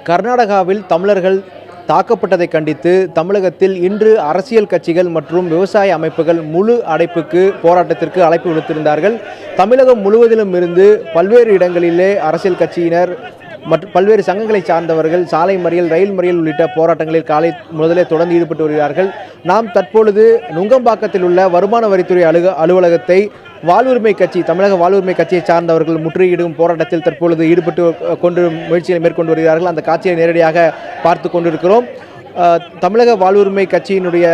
கர்நாடகாவில் தமிழர்கள் தாக்கப்பட்டதை கண்டித்து தமிழகத்தில் இன்று அரசியல் கட்சிகள் மற்றும் விவசாய அமைப்புகள் முழு அடைப்புக்கு போராட்டத்திற்கு அழைப்பு விடுத்திருந்தார்கள். தமிழகம் முழுவதிலும் இருந்து பல்வேறு இடங்களிலே அரசியல் கட்சியினர் மற்றும் பல்வேறு சங்கங்களை சார்ந்தவர்கள் சாலை மறியல், ரயில் மறியல் உள்ளிட்ட போராட்டங்களில் காலை முதலே தொடர்ந்து ஈடுபட்டு வருகிறார்கள். நாம் தற்பொழுது நுங்கம்பாக்கத்தில் உள்ள வருமான வரித்துறை அலுவலகத்தை வாழ்வுரிமை கட்சி, தமிழக வாழ்வுரிமை கட்சியை சார்ந்தவர்கள் முற்றுகையிடும் போராட்டத்தில் தற்பொழுது ஈடுபட்டு கொண்டு முயற்சியை மேற்கொண்டு வருகிறார்கள். அந்த காட்சியை நேரடியாக பார்த்து கொண்டிருக்கிறோம். தமிழக வாழ்வுரிமை கட்சியினுடைய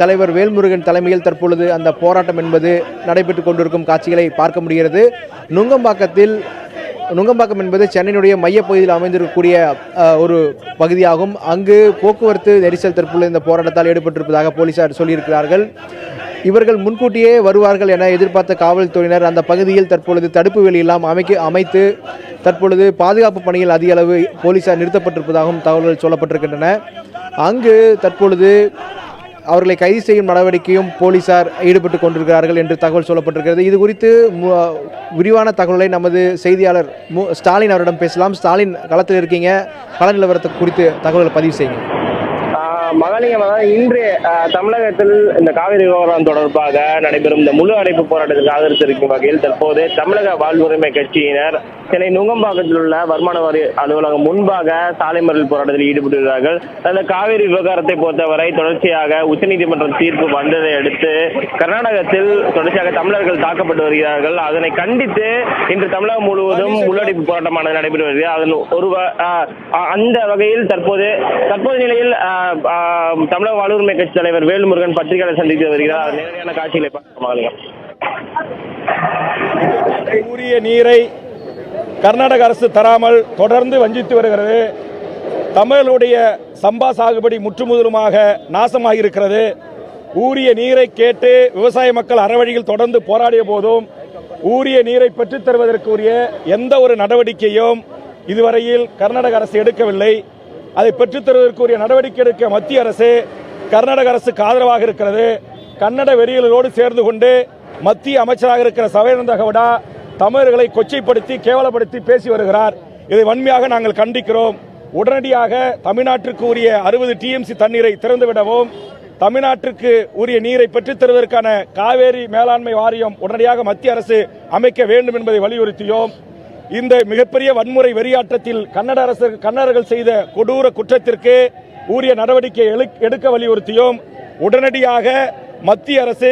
தலைவர் வேல்முருகன் தலைமையில் தற்பொழுது அந்த போராட்டம் என்பது நடைபெற்று கொண்டிருக்கும் காட்சிகளை பார்க்க முடிகிறது. நுங்கம்பாக்கம் என்பது சென்னையினுடைய மையப்பகுதியில் அமைந்திருக்கக்கூடிய ஒரு பகுதியாகும். அங்கு போக்குவரத்து நெரிசல் தற்பொழுது இந்த போராட்டத்தால் ஈடுபட்டிருப்பதாக போலீசார் சொல்லியிருக்கிறார்கள். இவர்கள் முன்கூட்டியே வருவார்கள் என எதிர்பார்த்த காவல்துறையினர் அந்த பகுதியில் தற்பொழுது தடுப்பு வேலியெல்லாம் அமைத்து தற்பொழுது பாதுகாப்பு பணியில் அதிக அளவு போலீசார் நிறுத்தப்பட்டிருப்பதாகவும் தகவல்கள் சொல்லப்பட்டிருக்கின்றன. அங்கு தற்பொழுது அவர்களை கைது செய்யும் நடவடிக்கையும் போலீசார் ஈடுபட்டு கொண்டிருக்கிறார்கள் என்று தகவல் சொல்லப்பட்டிருக்கிறது. இது குறித்து விரிவான தகவலை நமது செய்தியாளர் ஸ்டாலின் அவரிடம் பேசலாம். ஸ்டாலின், களத்தில் இருக்கீங்க, கள நிலவரத்தை குறித்து தகவல்களை பதிவு செய்யுங்க. மகாலிங்கம், இன்று தமிழகத்தில் இந்த காவிரி விவகாரம் தொடர்பாக நடைபெறும் இந்த முழு அடைப்பு போராட்டத்திற்கு ஆதரவு தெரிவிக்கும் வகையில் தற்போது தமிழக வாழ்வுரிமை கட்சியினர் சென்னை நுங்கம்பாக்கத்தில் உள்ள வருமான வரி அலுவலகம் முன்பாக சாலை மறியல் போராட்டத்தில் ஈடுபட்டுள்ளார்கள். அந்த காவிரி விவகாரத்தை பொறுத்தவரை தொடர்ச்சியாக உச்சநீதிமன்றம் தீர்ப்பு வந்ததை அடுத்து கர்நாடகத்தில் தொடர்ச்சியாக தமிழர்கள் தாக்கப்பட்டு வருகிறார்கள். அதனை கண்டித்து இன்று தமிழகம் முழுவதும் முள்ளடைப்பு போராட்டமானது நடைபெற்று வருகிறது. அந்த வகையில் தற்போது நிலையில் தமிழக வாழ்வுரிமை கட்சி தலைவர் வேல்முருகன் பத்திரிகையாளர் சந்தித்து வருகிறார். நேரடியான காட்சிகளை பார்க்கலாம். உரிய நீரை கர்நாடக அரசு தராமல் தொடர்ந்து வஞ்சித்து வருகிறது. தமிழர்களுடைய சம்பா சாகுபடி முற்றுமுதலுமாக நாசமாக இருக்கிறது. ஊரிய நீரை கேட்டு விவசாய மக்கள் அறவழியில் தொடர்ந்து போராடிய போதும் ஊரிய நீரை பெற்றுத் தருவதற்குரிய எந்த ஒரு நடவடிக்கையும் இதுவரையில் கர்நாடக அரசு எடுக்கவில்லை. அதை பெற்றுத் தருவதற்குரிய நடவடிக்கை எடுக்க மத்திய அரசு கர்நாடக அரசுக்கு ஆதரவாக இருக்கிறது. கன்னட வெறியலோடு சேர்ந்து கொண்டு மத்திய அமைச்சராக இருக்கிற சவேனந்த கவுடா தமிழர்களை கொச்சைப்படுத்தி கேவலப்படுத்தி பேசி வருகிறார். இதை வன்மையாக நாங்கள் கண்டிக்கிறோம். உடனடியாக தமிழ்நாட்டிற்கு உரிய 60 TMC தண்ணீரை திறந்துவிடவும், தமிழ்நாட்டிற்கு உரிய நீரை பெற்றுத் தருவதற்கான காவேரி மேலாண்மை வாரியம் உடனடியாக மத்திய அரசு அமைக்க வேண்டும் என்பதை வலியுறுத்தியோம். இந்த மிகப்பெரிய வன்முறை வெறியாட்டத்தில் கன்னடர்கள் செய்த கொடூர குற்றத்திற்கு உரிய நடவடிக்கை எடுக்க வலியுறுத்தியோம். உடனடியாக மத்திய அரசு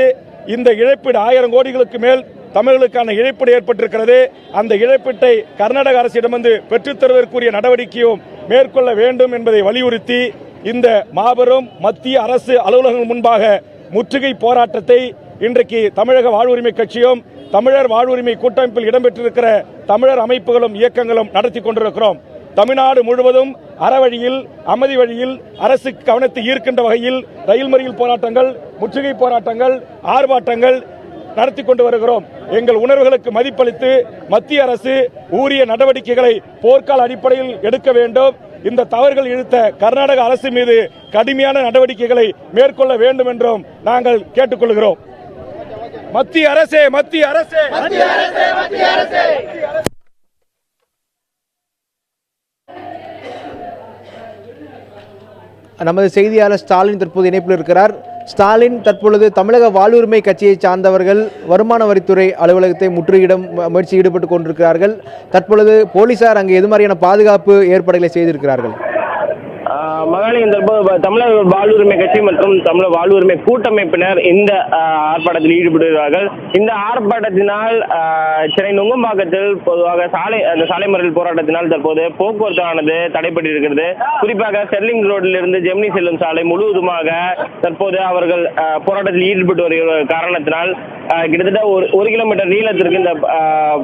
இந்த இழப்பீடு 1000 கோடிகளுக்கு மேல் தமிழர்களுக்கான இழப்பீடு ஏற்பட்டிருக்கிறது. அந்த இழப்பீட்டை கர்நாடக அரசிடமிருந்து பெற்றுத் தருவதற்குரிய நடவடிக்கையும் மேற்கொள்ள வேண்டும் என்பதை வலியுறுத்தி இந்த மாபெரும் மத்திய அரசு அலுவலகங்கள் முன்பாக முற்றுகை போராட்டத்தை இன்றைக்கு தமிழக வாழ்வுரிமை கட்சியும் தமிழர் வாழ்வுரிமை கூட்டமைப்பில் இடம்பெற்றிருக்கிற தமிழர் அமைப்புகளும் இயக்கங்களும் நடத்தி கொண்டிருக்கிறோம். தமிழ்நாடு முழுவதும் அறவழியில், அமைதி வழியில் அரசு கவனத்தை ஈர்க்கின்ற வகையில் ரயில் மறியல் போராட்டங்கள், முற்றுகை போராட்டங்கள், ஆர்ப்பாட்டங்கள் நடத்தி கொண்டு வருகிறோம். எங்கள் உணர்வுகளுக்கு மதிப்பளித்து மத்திய அரசு உரிய நடவடிக்கைகளை போர்க்கால அடிப்படையில் எடுக்க வேண்டும். இந்த தவறுகள் இழுத்த கர்நாடக அரசு மீது கடுமையான நடவடிக்கைகளை மேற்கொள்ள வேண்டும் என்றும் நாங்கள் கேட்டுக்கொள்கிறோம். மத்திய அரசே, மத்திய அரசே, மத்திய அரசே, மத்திய அரசே. நமது செய்தியாளர் ஸ்டாலின் தற்போது இணைப்பில் இருக்கிறார். ஸ்டாலின், தற்பொழுது தமிழக வாழ்வுரிமை கட்சியை சார்ந்தவர்கள் வருமான வரித்துறை அலுவலகத்தை முற்றுகையிடும் முயற்சி ஈடுபட்டு கொண்டிருக்கிறார்கள். தற்பொழுது போலீசார் அங்கு எது மாதிரியான பாதுகாப்பு ஏற்பாடுகளை செய்திருக்கிறார்கள்? மகாலிங்கம், தற்போது தமிழக வாழ்வுரிமை கட்சி மற்றும் தமிழக வாழ்வுரிமை கூட்டமைப்பினர் இந்த ஆர்ப்பாட்டத்தில் ஈடுபடுகிறார்கள். இந்த ஆர்ப்பாட்டத்தினால் சென்னை நுங்கம்பாக்கத்தில் பொதுவாக சாலை மறியல் போராட்டத்தினால் தற்போது போக்குவரத்தானது தடைபட்டிருக்கிறது. குறிப்பாக ஸ்டெர்லிங் ரோடில் இருந்து ஜெமினி செல்லும் சாலை முழுவதுமாக தற்போது அவர்கள் போராட்டத்தில் ஈடுபட்டு வருகிற காரணத்தினால் கிட்டத்தட்ட 1 கிலோமீட்டர் நீளத்திற்கு இந்த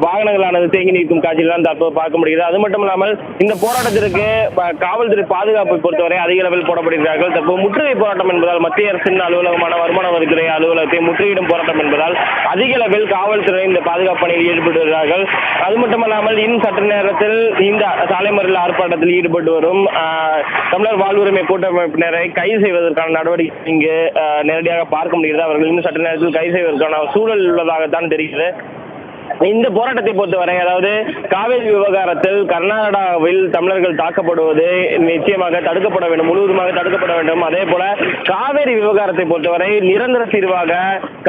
வாகனங்களானது தேங்கி நிற்கும் காட்சிகள் தற்போது பார்க்க முடிகிறது. அது மட்டும் இல்லாமல் இந்த போராட்டத்திற்கு காவல்துறை பாதுகாப்பை பொறுத்தவரை அதிக அளவில் போடப்படுகிறார்கள். தற்போது முற்றுகை போராட்டம் என்பதால் மத்திய அரசின் அலுவலகமான வருமான வரித்துறை அலுவலகத்தை முற்றுகையிடும் போராட்டம் என்பதால் அதிக அளவில் காவல்துறை இந்த பாதுகாப்பு பணியில் ஈடுபட்டு வருகிறார்கள். அது மட்டுமல்லாமல் இன்னும் சற்று நேரத்தில் இந்த சாலை மறியல் ஆர்ப்பாட்டத்தில் ஈடுபட்டு வரும் தமிழர் வாழ்வுரிமை கூட்டமைப்பினரை கைது செய்வதற்கான நடவடிக்கை இங்கு நேரடியாக பார்க்க முடிகிறது. அவர்கள் இன்னும் சற்று நேரத்தில் கைது செய்வதற்கான சூழல் உள்ளதாகத்தான் தெரிகிறது. இந்த போராட்டத்தை பொறுத்தவரை, அதாவது காவிரி விவகாரத்தில் கர்நாடகாவில் தமிழர்கள் தாக்கப்படுவது நிச்சயமாக தடுக்கப்பட வேண்டும், முழுவதுமாக தடுக்கப்பட வேண்டும். அதே போல காவிரி விவகாரத்தை பொறுத்தவரை நிரந்தர தீர்வாக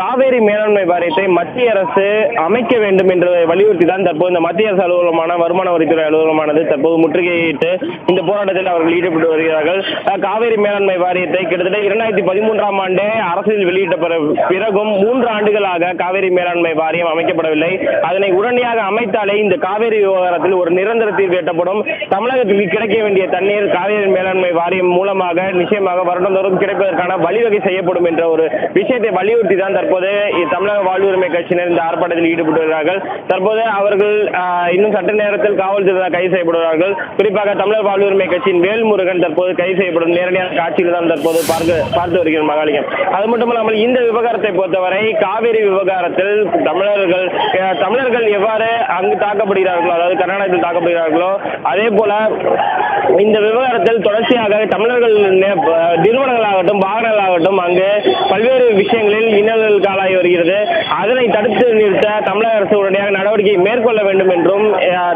காவிரி மேலாண்மை வாரியத்தை மத்திய அரசு அமைக்க வேண்டும் என்று வலியுறுத்தி தான் தற்போது இந்த மத்திய அரசு அலுவலகமான வருமான வரித்துறை அலுவலகமானது தற்போது முற்றுகையிட்டு இந்த போராட்டத்தில் அவர்கள் ஈடுபட்டு வருகிறார்கள். காவிரி மேலாண்மை வாரியத்தை கிட்டத்தட்ட 2013ஆம் ஆண்டே அரசில் வெளியிட்ட பிறகும் 3 ஆண்டுகளாக காவிரி மேலாண்மை வாரியம் அமைக்கப்படவில்லை. அதனை உடனடியாக அமைத்தாலே இந்த காவிரி விவகாரத்தில் ஒரு நிரந்தர தீர்வு எட்டப்படும். தமிழகத்திற்கு கிடைக்க வேண்டிய தண்ணீர் காவிரி மேலாண்மை வாரியம் மூலமாக நிச்சயமாக வருடந்தோறும் கிடைப்பதற்கான வழிவகை செய்யப்படும் என்ற ஒரு விஷயத்தை வலியுறுத்தி தான் தற்போது தமிழக வாழ்வுரிமை கட்சியினர் இந்த ஆர்ப்பாட்டத்தில் ஈடுபட்டு வருகிறார்கள். தற்போது அவர்கள் இன்னும் சற்று நேரத்தில் காவல்துறையினர் கைது செய்யப்படுவார்கள். குறிப்பாக தமிழக வாழ்வுரிமை கட்சியின் வேல்முருகன் தற்போது கைது செய்யப்படும் நேரடியான காட்சியில் தான் தற்போது பார்த்து வருகிறோம் மகாலிங்கம். அது மட்டுமல்லாமல் இந்த விவகாரத்தை பொறுத்தவரை காவிரி விவகாரத்தில் தமிழர்கள் எவ்வாறு அங்கு தாக்கப்படுகிறார்களோ, அதாவது கர்நாடகத்தில் தாக்கப்படுகிறார்களோ, அதே போல இந்த விவகாரத்தில் தொடர்ச்சியாக தமிழர்கள் நிறுவனங்களாகட்டும் வாகனங்களாகட்டும் அங்கு பல்வேறு விஷயங்களில் இன்னல்களுக்கு ஆளாகி வருகிறது. அதனை தடுத்து நிறுத்த தமிழக அரசு உடனடியாக நடவடிக்கை மேற்கொள்ள வேண்டும் என்றும்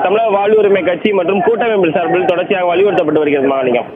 தமிழக வாழ்வுரிமை கட்சி மற்றும் கூட்டமைப்பு சார்பில் தொடர்ச்சியாக வலியுறுத்தப்பட்டு வருகிறது மகாலிங்கம்.